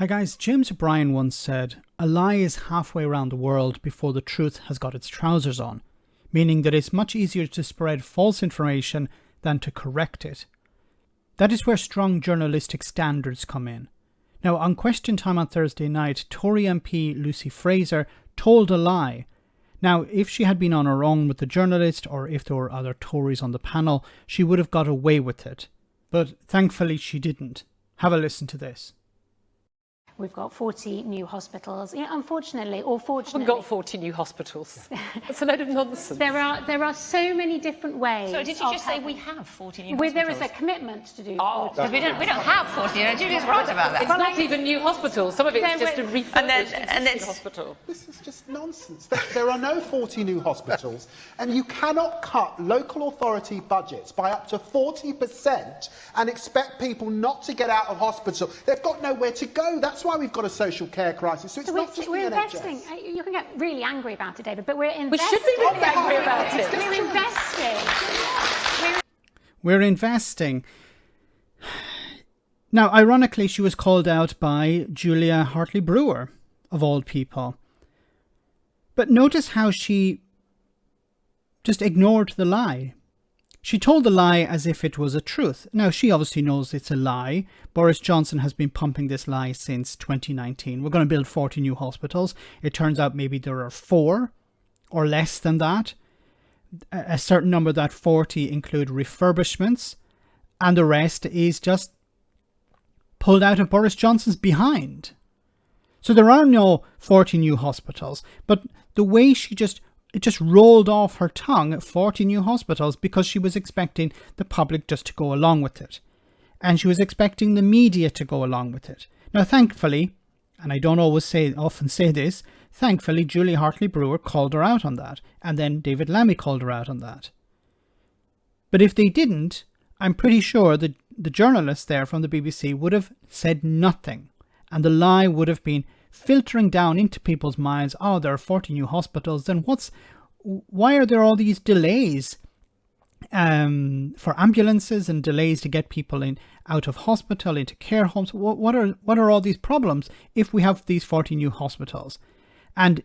Hi guys, James O'Brien once said, "A lie is halfway around the world before the truth has got its trousers on," meaning that it's much easier to spread false information than to correct it. That is where strong journalistic standards come in. Now, on Question Time on Thursday night, Tory MP Lucy Frazer told a lie. Now, if she had been on her own with the journalist, or if there were other Tories on the panel, she would have got away with it. But thankfully she didn't. Have a listen to this. We've got 40 new hospitals. Yeah, unfortunately, or fortunately... We've got 40 new hospitals. That's a load of nonsense. There are so many different ways. So did you just say we have 40 new hospitals? There is a commitment to do. Because we don't have 40. Julie's right about that. It's not even new hospitals. Some of it's just a refurbished hospital. This is just nonsense. There are no 40 new hospitals, and you cannot cut local authority budgets by up to 40% and expect people not to get out of hospital. They've got nowhere to go. That's why we've got a social care crisis. So it's not just we're the NHS. investing. You can get really angry about it, David, but we're investing. We should be really angry about it. We're investing. We're investing. Now, ironically, she was called out by Julia Hartley-Brewer, of all people. But notice how she just ignored the lie. She told the lie as if it was a truth. Now, she obviously knows it's a lie. Boris Johnson has been pumping this lie since 2019. We're going to build 40 new hospitals. It turns out maybe there are 4 or less than that. A certain number, that 40, include refurbishments, and the rest is just pulled out of Boris Johnson's behind. So there are no 40 new hospitals, but the way it just rolled off her tongue, 40 new hospitals, because she was expecting the public just to go along with it. And she was expecting the media to go along with it. Now, thankfully, and I don't often say this, thankfully, Julia Hartley-Brewer called her out on that. And then David Lammy called her out on that. But if they didn't, I'm pretty sure that the journalists there from the BBC would have said nothing. And the lie would have been filtering down into people's minds. Oh, there are 40 new hospitals. Then why are there all these delays for ambulances and delays to get people out of hospital into care homes? What are all these problems if we have these 40 new hospitals? And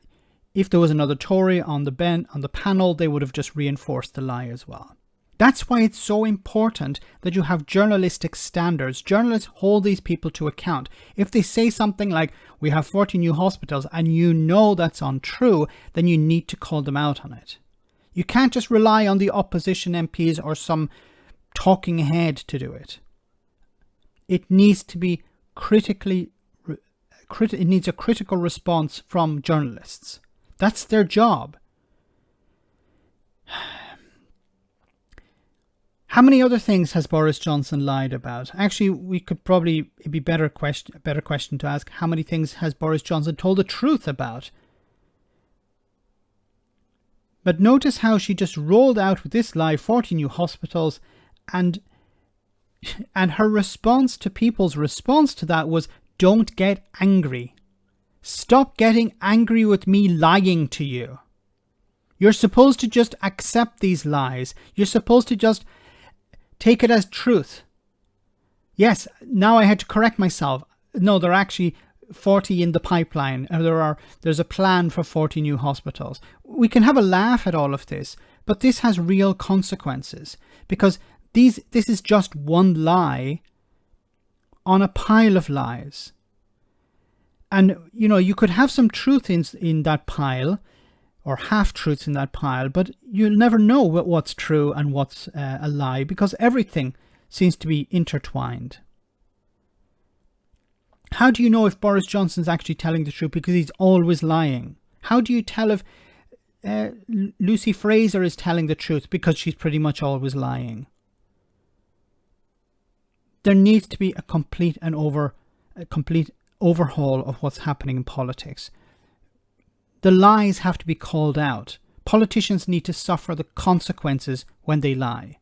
if there was another Tory on the panel, they would have just reinforced the lie as well. That's why it's so important that you have journalistic standards. Journalists hold these people to account. If they say something like, we have 40 new hospitals, and you know that's untrue, then you need to call them out on it. You can't just rely on the opposition MPs or some talking head to do it. It needs to be it needs a critical response from journalists. That's their job. How many other things has Boris Johnson lied about? Actually, it'd be a better question to ask, how many things has Boris Johnson told the truth about? But notice how she just rolled out with this lie, 40 new hospitals, and her response to people's response to that was, don't get angry. Stop getting angry with me lying to you. You're supposed to just accept these lies. You're supposed to just take it as truth. Yes, now I had to correct myself. No, there are actually 40 in the pipeline. There's a plan for 40 new hospitals. We can have a laugh at all of this, but this has real consequences, because this is just one lie on a pile of lies. And, you could have some truth in that pile, or half-truths in that pile, but you'll never know what's true and what's a lie, because everything seems to be intertwined. How do you know if Boris Johnson's actually telling the truth? Because he's always lying. How do you tell if Lucy Frazer is telling the truth? Because she's pretty much always lying. There needs to be a complete overhaul of what's happening in politics. The lies have to be called out. Politicians need to suffer the consequences when they lie.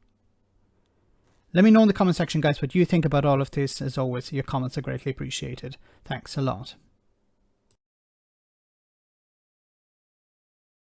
Let me know in the comment section, guys, what you think about all of this. As always, your comments are greatly appreciated. Thanks a lot.